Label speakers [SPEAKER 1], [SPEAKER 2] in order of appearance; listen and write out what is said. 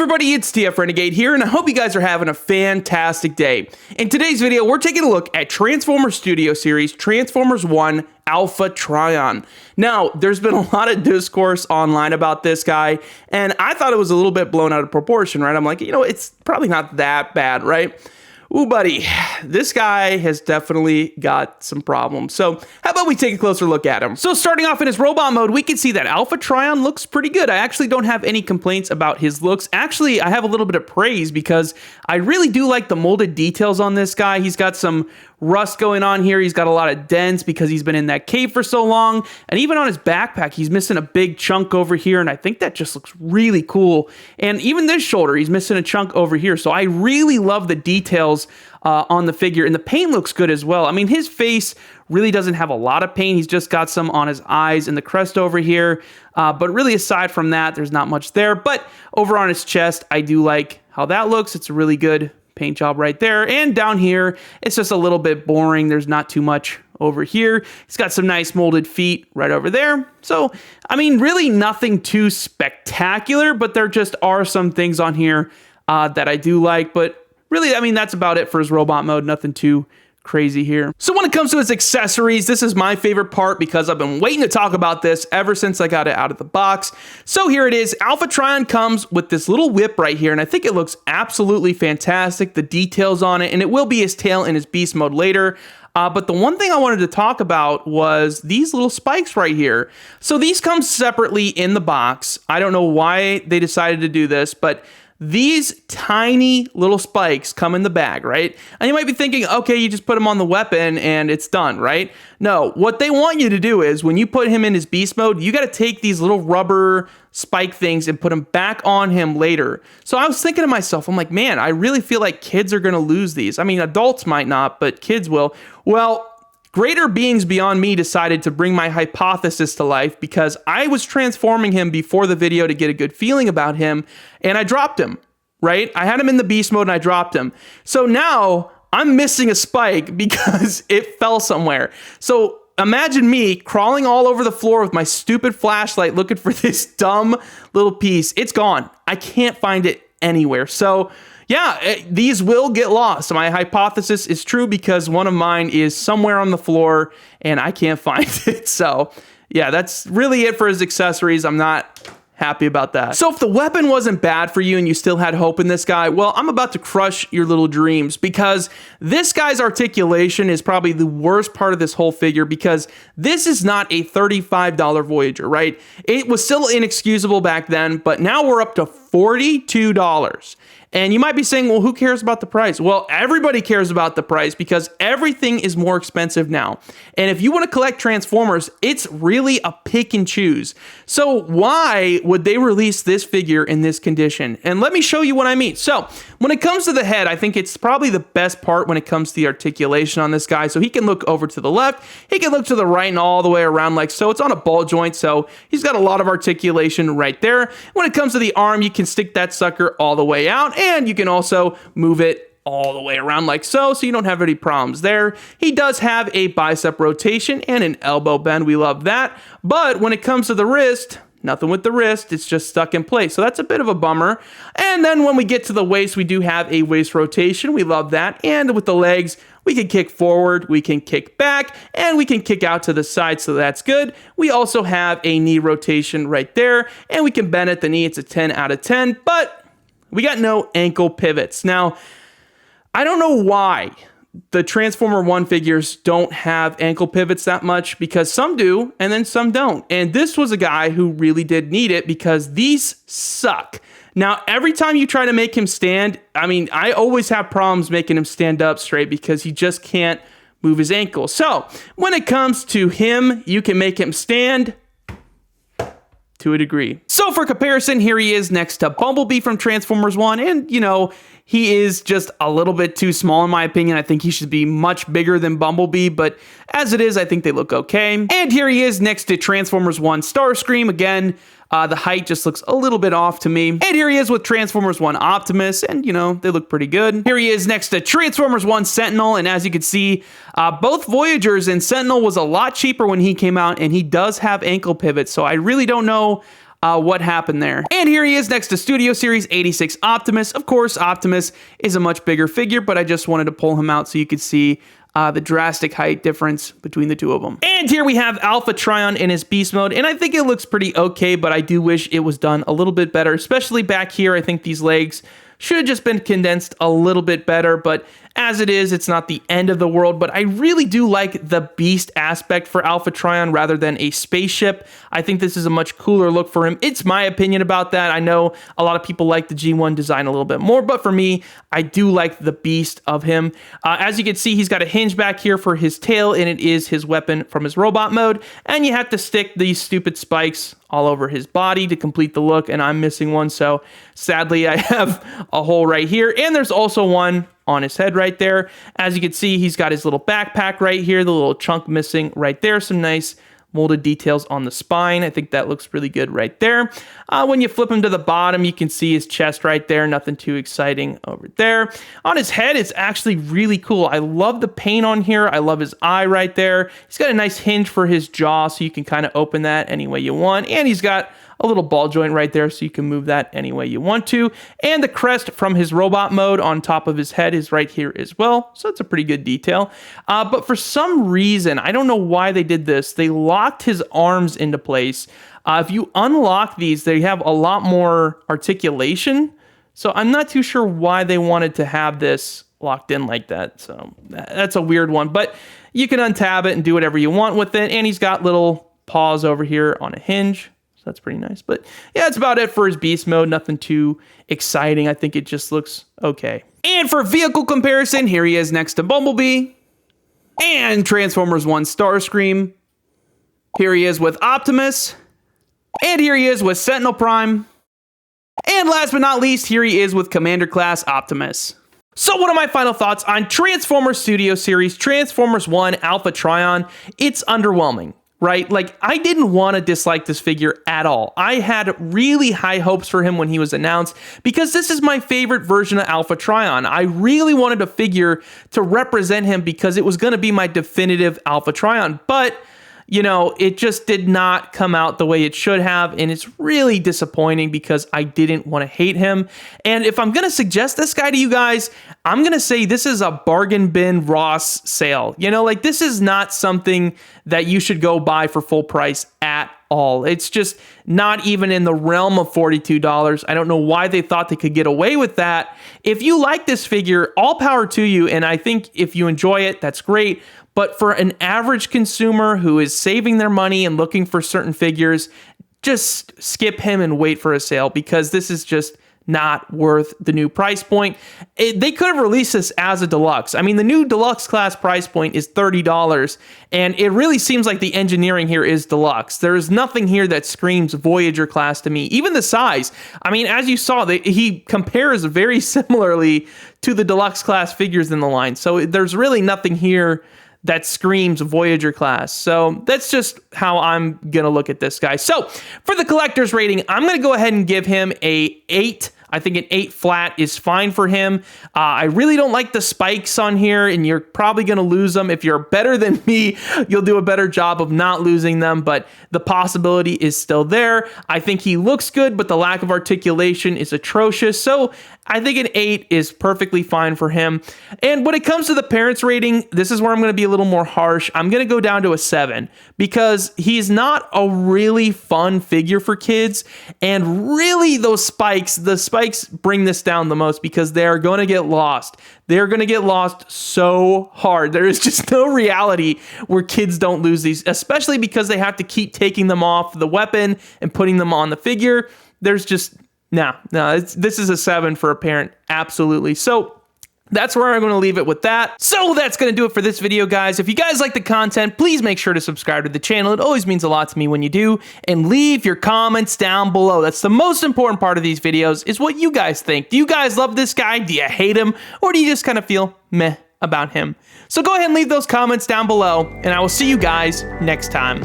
[SPEAKER 1] everybody, it's TF Renegade here, and I hope you guys are having a fantastic day. In today's video, we're taking a look at Transformers Studio Series Transformers 1 Alpha Trion. Now, there's been a lot of discourse online about this guy, and I thought it was a little bit blown out of proportion, right? I'm like, it's probably not that bad, right? Ooh, buddy, this guy has definitely got some problems. So how about we take a closer look at him? So starting off in his robot mode, we can see that Alpha Trion looks pretty good. I actually don't have any complaints about his looks. Actually, I have a little bit of praise because I really do like the molded details on this guy. He's got some rust going on here. He's got a lot of dents because he's been in that cave for so long. And even on his backpack, he's missing a big chunk over here. And I think that just looks really cool. And even this shoulder, he's missing a chunk over here. So I really love the details on the figure. And the paint looks good as well. I mean, his face really doesn't have a lot of paint. He's just got some on his eyes and the crest over here. But really, aside from that, there's not much there. But over on his chest, I do like how that looks. It's a really good paint job right there. And down here, it's just a little bit boring. There's not too much over here. He's got some nice molded feet right over there. So, I mean, really nothing too spectacular, but there just are some things on here that I do like. But really, I mean, that's about it for his robot mode. Nothing too crazy here. So when it comes to his accessories, this is my favorite part because I've been waiting to talk about this ever since I got it out of the box. So here it is. Alpha Trion comes with this little whip right here, and I think it looks absolutely fantastic. The details on it, and it will be his tail in his beast mode later. But the one thing I wanted to talk about was these little spikes right here. So these come separately in the box. I don't know why they decided to do this, but these tiny little spikes come in the bag, right? And you might be thinking, okay, you just put him on the weapon and it's done, right? No, what they want you to do is when you put him in his beast mode, you got to take these little rubber spike things and put them back on him later. So I was thinking to myself, I'm like, man, I really feel like kids are going to lose these. I mean, adults might not, but kids will. Well, greater beings beyond me decided to bring my hypothesis to life because I was transforming him before the video to get a good feeling about him, and I dropped him, right? I had him in the beast mode and I dropped him. So now I'm missing a spike because it fell somewhere. So imagine me crawling all over the floor with my stupid flashlight looking for this dumb little piece. It's gone. I can't find it anywhere. So yeah, these will get lost. My hypothesis is true because one of mine is somewhere on the floor and I can't find it. So yeah, that's really it for his accessories. I'm not happy about that. So if the weapon wasn't bad for you and you still had hope in this guy, well, I'm about to crush your little dreams because this guy's articulation is probably the worst part of this whole figure because this is not a $35 Voyager, right? It was still inexcusable back then, but now we're up to $42. And you might be saying, well, who cares about the price? Well, everybody cares about the price because everything is more expensive now. And if you want to collect Transformers, it's really a pick and choose. So why would they release this figure in this condition? And let me show you what I mean. So when it comes to the head, I think it's probably the best part when it comes to the articulation on this guy. So he can look over to the left, he can look to the right and all the way around like so. It's on a ball joint, so he's got a lot of articulation right there. When it comes to the arm, you can stick that sucker all the way out. And you can also move it all the way around like so you don't have any problems there. He does have a bicep rotation and an elbow bend. We love that. But when it comes to the wrist, nothing with the wrist. It's just stuck in place. So that's a bit of a bummer. And then when we get to the waist, we do have a waist rotation. We love that. And with the legs, we can kick forward, we can kick back, and we can kick out to the side, so that's good. We also have a knee rotation right there, and we can bend at the knee. It's a 10 out of 10, but we got no ankle pivots. Now, I don't know why the Transformer 1 figures don't have ankle pivots that much because some do and then some don't. And this was a guy who really did need it because these suck. Now, every time you try to make him stand, I mean, I always have problems making him stand up straight because he just can't move his ankle. So when it comes to him, you can make him stand to a degree. So for comparison, here he is next to Bumblebee from Transformers 1. And, he is just a little bit too small in my opinion. I think he should be much bigger than Bumblebee, but as it is, I think they look okay. And here he is next to Transformers 1 Starscream. Again, the height just looks a little bit off to me. And here he is with Transformers 1 Optimus, and they look pretty good. Here he is next to Transformers 1 Sentinel, and as you can see, both Voyagers and Sentinel was a lot cheaper when he came out, and he does have ankle pivots, so I really don't know what happened there. And here he is next to Studio Series 86 Optimus. Of course, Optimus is a much bigger figure, but I just wanted to pull him out so you could see the drastic height difference between the two of them. And here we have Alpha Trion in his beast mode, and I think it looks pretty okay, but I do wish it was done a little bit better, especially back here. I think these legs should have just been condensed a little bit better, but as it is, it's not the end of the world. But I really do like the beast aspect for Alpha Trion rather than a spaceship. I think this is a much cooler look for him. It's my opinion about that. I know a lot of people like the G1 design a little bit more, but for me, I do like the beast of him. As you can see, he's got a hinge back here for his tail, and it is his weapon from his robot mode. And you have to stick these stupid spikes all over his body to complete the look, and I'm missing one, so sadly I have a hole right here, and there's also one on his head right there. As you can see, he's got his little backpack right here, the little chunk missing right there, some nice molded details on the spine. I think that looks really good right there. When you flip him to the bottom, you can see his chest right there. Nothing too exciting over there. On his head, it's actually really cool. I love the paint on here. I love his eye right there. He's got a nice hinge for his jaw, so you can kind of open that any way you want. And he's got a little ball joint right there, so you can move that any way you want to. And the crest from his robot mode on top of his head is right here as well, so it's a pretty good detail. But for some reason, I don't know why they did this, they locked his arms into place. If you unlock these, they have a lot more articulation, so I'm not too sure why they wanted to have this locked in like that, so that's a weird one. But you can untab it and do whatever you want with it, and he's got little paws over here on a hinge. So that's pretty nice. But yeah, that's about it for his beast mode. Nothing too exciting. I think it just looks okay. And for vehicle comparison, here he is next to Bumblebee and Transformers 1 Starscream. Here he is with Optimus. And here he is with Sentinel Prime. And last but not least, here he is with Commander Class Optimus. So what are my final thoughts on Transformers Studio Series, Transformers 1 Alpha Trion? It's underwhelming. Right? Like, I didn't want to dislike this figure at all. I had really high hopes for him when he was announced because this is my favorite version of Alpha Trion. I really wanted a figure to represent him because it was going to be my definitive Alpha Trion. But, you know, it just did not come out the way it should have, and it's really disappointing because I didn't want to hate him. And if I'm going to suggest this guy to you guys, I'm going to say this is a bargain bin Ross sale. You know, like, this is not something that you should go buy for full price at all. It's just not even in the realm of $42. I don't know why they thought they could get away with that. If you like this figure, all power to you, and I think if you enjoy it, that's great. But for an average consumer who is saving their money and looking for certain figures, just skip him and wait for a sale because this is just not worth the new price point. They could have released this as a deluxe. I mean, the new deluxe class price point is $30, and it really seems like the engineering here is deluxe. There is nothing here that screams Voyager class to me. Even the size. I mean, as you saw, he compares very similarly to the deluxe class figures in the line. So there's really nothing here that screams Voyager class. So that's just how I'm going to look at this guy. So for the collector's rating, I'm going to go ahead and give him a 8. I think an 8 flat is fine for him. I really don't like the spikes on here, and you're probably going to lose them. If you're better than me, you'll do a better job of not losing them, but the possibility is still there. I think he looks good, but the lack of articulation is atrocious. So I think an 8 is perfectly fine for him. And when it comes to the parents' rating, this is where I'm going to be a little more harsh. I'm going to go down to a 7 because he's not a really fun figure for kids. And really, the spikes bring this down the most because they are going to get lost. They're going to get lost so hard. There is just no reality where kids don't lose these, especially because they have to keep taking them off the weapon and putting them on the figure. There's just, no, this is a 7 for a parent. Absolutely. So that's where I'm going to leave it with that. So that's going to do it for this video, guys. If you guys like the content, please make sure to subscribe to the channel. It always means a lot to me when you do. And leave your comments down below. That's the most important part of these videos, is what you guys think. Do you guys love this guy? Do you hate him? Or do you just kind of feel meh about him? So go ahead and leave those comments down below, and I will see you guys next time.